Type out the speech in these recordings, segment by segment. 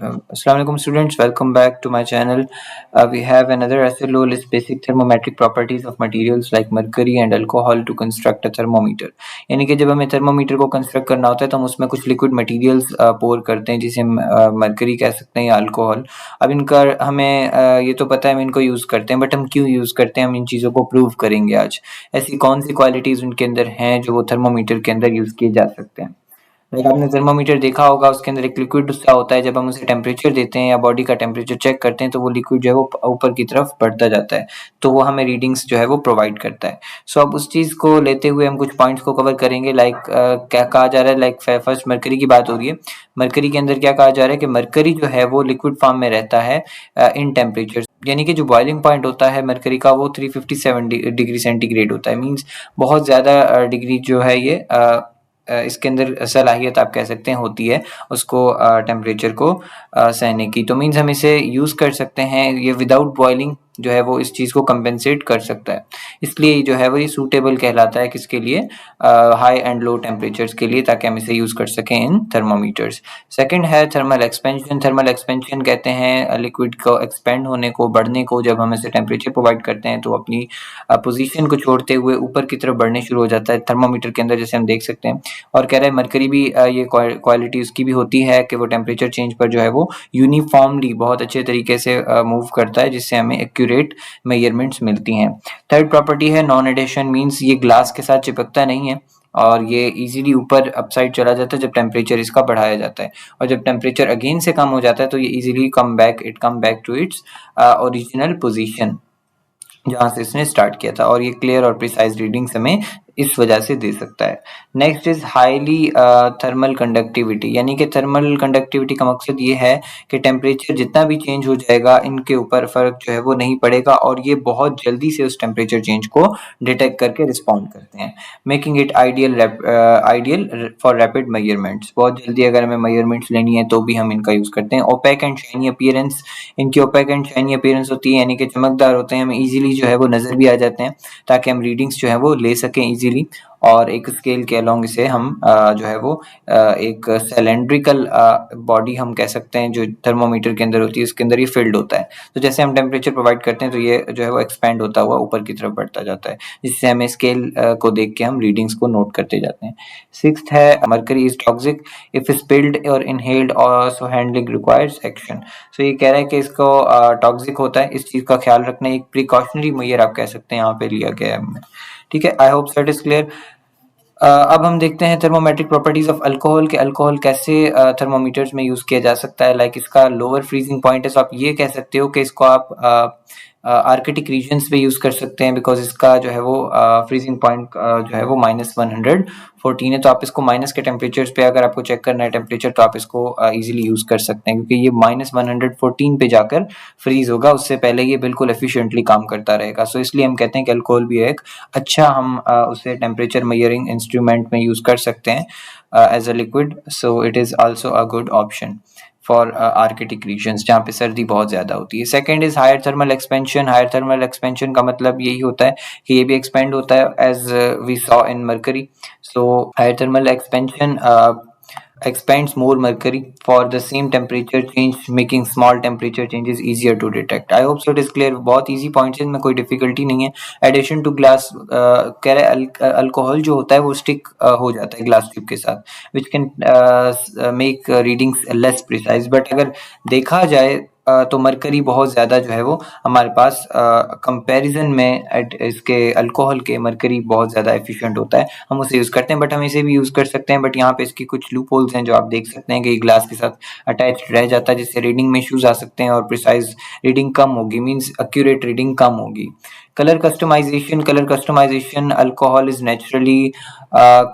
Assalamualaikum students, welcome back to my channel. We have another essay low list basic thermometric properties of materials like mercury and alcohol to construct a thermometer. यानी कि जब हमें thermometer को construct करना होता है तो हम उसमें कुछ लिक्विड मटेरियल्स पोर करते हैं जिसे हम मरकरी कह सकते हैं या अल्कोहल। अब इनका हमें ये तो पता है हम इनको यूज़ करते हैं, बट हम क्यों यूज़ करते हैं हम इन चीज़ों को प्रूव करेंगे आज। ऐसी कौन सी क्वालिटीज़ उनके अंदर हैं जो वो थर्मोमीटर के अंदर यूज़ किए जा सकते हैं। लाइक आपने थर्मामीटर देखा होगा, उसके अंदर एक लिक्विड सा होता है, जब हम उसे टेम्परेचर देते हैं या बॉडी का टेम्परेचर चेक करते हैं तो वो लिक्विड जो है वो ऊपर की तरफ बढ़ता जाता है, तो वो हमें रीडिंग्स जो है वो प्रोवाइड करता है। सो अब उस चीज़ को लेते हुए हम कुछ पॉइंट्स को कवर करेंगे। लाइक क्या कहा जा रहा है, लाइक फर्स्ट मरकरी की बात हो रही है। मरकरी के अंदर क्या कहा जा रहा है कि मरकरी जो है वो लिक्विड फॉर्म में रहता है इन टेम्परेचर, यानी कि जो बॉइलिंग पॉइंट होता है मरकरी का वो 357 डिग्री सेंटीग्रेड होता है। मीन्स बहुत ज़्यादा डिग्री जो है ये इसके अंदर सलाहियत आप कह सकते हैं होती है उसको टेम्परेचर को सहने की। तो मीन्स हम इसे यूज़ कर सकते हैं, ये विदाउट बॉइलिंग जो है वो इस चीज़ को कंपेंसेट कर सकता है। इसलिए जो है वो ये सूटेबल कहलाता है किसके लिए, हाई एंड लो टेम्परेचर्स के लिए, ताकि हम इसे यूज़ कर सकें इन थर्मोमीटर्स। सेकंड है थर्मल एक्सपेंशन। थर्मल एक्सपेंशन कहते हैं लिक्विड को एक्सपेंड होने को, बढ़ने को। जब हम इसे टेम्परेचर प्रोवाइड करते हैं तो अपनी पोजीशन को छोड़ते हुए ऊपर की तरफ बढ़ने शुरू हो जाता है थर्मोमीटर के अंदर, जैसे हम देख सकते हैं। और कह रहा है मरकरी भी ये क्वालिटी उसकी भी होती है कि वो टेम्परेचर चेंज पर जो है वो यूनिफॉर्मली बहुत अच्छे तरीके से मूव करता है, जिससे हमें एक्यूरेट मेजरमेंट्स मिलती हैं। थर्ड प्रॉपर्टी है नॉन एडिशन। मीन्स ये ग्लास के साथ चिपकता नहीं है और ये इजीली ऊपर अपसाइड चला जाता है जब टेम्परेचर इसका बढ़ाया जाता है, और जब टेम्परेचर अगेन से कम हो जाता है तो ये easily come back to its original position जहाँ से इसने स्टार्ट किया था, और ये क्लियर और प्रिसाइज रीडिंग्स हमें इस वजह से दे सकता है। Next is highly thermal conductivity, यानी कि थर्मल कंडक्टिविटी का मकसद ये है कि टेम्परेचर जितना भी चेंज हो जाएगा इनके ऊपर फ़र्क जो है वो नहीं पड़ेगा, और ये बहुत जल्दी से उस टेम्परेचर चेंज को डिटेक्ट करके रिस्पॉन्ड करते हैं, making it ideal for rapid measurements. बहुत जल्दी अगर हमें मेजरमेंट्स लेनी है तो भी हम इनका यूज़ करते हैं। ओपेक एंड शाइनी अपीयरेंस, इनकी ओपेक एंड शाइनी अपीयरेंस होती है, यानी कि चमकदार होते हैं, हमें ईजिली जो है वो नज़र भी आ जाते हैं, ताकि हम रीडिंग्स जो है वो ले सकें ईजिली। और एक स्केल के अलोंग इसे हम जो है वो एक सिलेंड्रिकल बॉडी हम कह सकते हैं जो थर्मोमीटर के अंदर होती है, उसके अंदर ये फिल्ड होता है। तो जैसे हम टेम्परेचर प्रोवाइड करते हैं तो ये जो है वो एक्सपैंड होता हुआ ऊपर की तरफ बढ़ता जाता है, जिससे हमें स्केल को देख के हम रीडिंग्स को नोट करते जाते हैं। सिक्स्थ है mercury is toxic if spilled और इनहेल्ड, और सो हैंडलिंग रिक्वायर्स एक्शन। सो ये कह रहा है कि इसको टॉक्सिक होता है, इस चीज़ का ख्याल रखना, एक प्रिकॉशनरी मेजर आप कह सकते हैं यहाँ पे लिया गया है। ठीक है, I hope that is clear. अब हम देखते हैं थर्मोमेट्रिक प्रॉपर्टीज ऑफ अल्कोहल के अल्कोहल कैसे थर्मोमीटर्स में यूज़ किया जा सकता है। लाइक इसका लोअर फ्रीजिंग पॉइंट है, तो आप ये कह सकते हो कि इसको आप आर्कटिक रीजन्स पे यूज़ कर सकते हैं, बिकॉज इसका जो है वो फ्रीजिंग पॉइंट जो है वो -114 है। तो आप इसको माइनस के टेम्परेचर्स पे अगर आपको चेक करना है टेम्परेचर, तो आप इसको ईजिली यूज़ कर सकते हैं, क्योंकि ये -114 पे जाकर फ्रीज होगा, उससे पहले ये बिल्कुल एफिशिएंटली काम करता रहेगा। सो इसलिए हम कहते हैं कि अल्कोहल भी एक अच्छा हम उसे टेम्परेचर मेजरिंग इंस्ट्रूमेंट में यूज़ कर सकते हैं as a liquid. So it is also a good option for arctic regions जहाँ पे सर्दी बहुत ज़्यादा होती है। Second is higher thermal expansion. Higher thermal expansion का मतलब यही होता है कि ये भी एक्सपेंड होता है as we saw in mercury. So higher thermal expansion expands more mercury for the same temperature change, making small temperature changes easier to detect. I hope so it is clear. बहुत easy points है, इनमें कोई difficulty नहीं है। Addition to glass कह रहे हैं alcohol जो होता है वो स्टिक हो जाता है ग्लास ट्यूब के साथ, which can make readings less precise। But अगर देखा जाए तो मरकरी बहुत ज़्यादा जो है वो हमारे पास कंपैरिजन में इसके अल्कोहल के मरकरी बहुत ज़्यादा एफिशिएंट होता है, हम उसे यूज़ करते हैं। बट हम इसे भी यूज़ कर सकते हैं, बट यहाँ पे इसकी कुछ लूप होल्स हैं जो आप देख सकते हैं कि ग्लास के साथ अटैच्ड रह जाता है, जिससे रीडिंग में इश्यूज आ सकते हैं और प्रिसाइज रीडिंग कम होगी, मीन्स एक्यूरेट रीडिंग कम होगी। Colour customization alcohol is naturally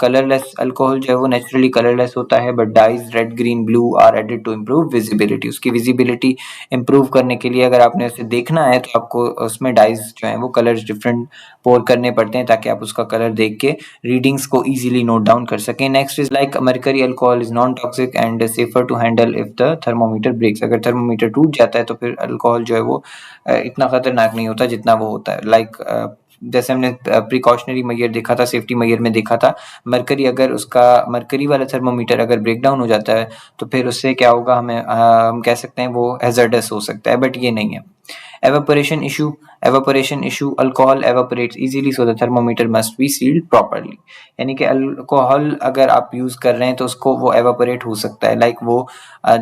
colourless. Alcohol जो है वो नेचुरली कलरलेस होता है, but dyes red green blue are added to improve visibility. उसकी विजिबिलिटी इम्प्रूव करने के लिए अगर आपने उसे देखना है तो आपको उसमें डाइज जो है वो कलर्स डिफरेंट पोर करने पड़ते हैं, ताकि आप उसका कलर देख के रीडिंग्स को इजीली नोट डाउन कर सकें। Next is like mercury alcohol is non toxic and safer to handle if the thermometer breaks. अगर थर्मोमीटर टूट जाता है तो फिर अल्कोहल जो है वो इतना खतरनाक नहीं होता जितना वो होता है। लाइक जैसे हमने प्रिकॉशनरी मेजर देखा था, सेफ्टी मेजर में देखा था, मरकरी वाला थर्मोमीटर अगर ब्रेक डाउन हो जाता है तो फिर उससे क्या होगा, हम कह सकते हैं वो हैजर्डस हो सकता है, बट ये नहीं है। Evaporation issue, alcohol evaporates easily so the thermometer must be sealed properly. यानी कि अल्कोहल अगर आप यूज़ कर रहे हैं तो उसको वो एवापोरेट हो सकता है, लाइक वो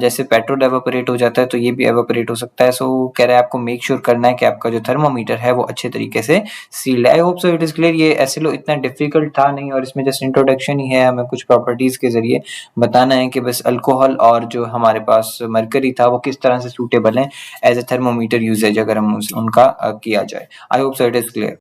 जैसे पेट्रोल एवापोरेट हो जाता है तो ये भी एवापोरेट हो सकता है। सो कह रहा है आपको मेक श्योर करना है कि आपका जो थर्मोमीटर है वो अच्छे तरीके से सील्ड है। I hope so it is clear. ये ऐसे लो इतना डिफिकल्ट था नहीं और इसमें जस्ट इंट्रोडक्शन ही है, हमें कुछ प्रॉपर्टीज़ के ज़रिए बताना है कि बस अल्कोहल और जो हमारे पास मरकरी था वो किस तरह से सूटेबल है एज ए थर्मोमीटर यूजेज अगर हम उनका किया जाए। I hope so it is clear.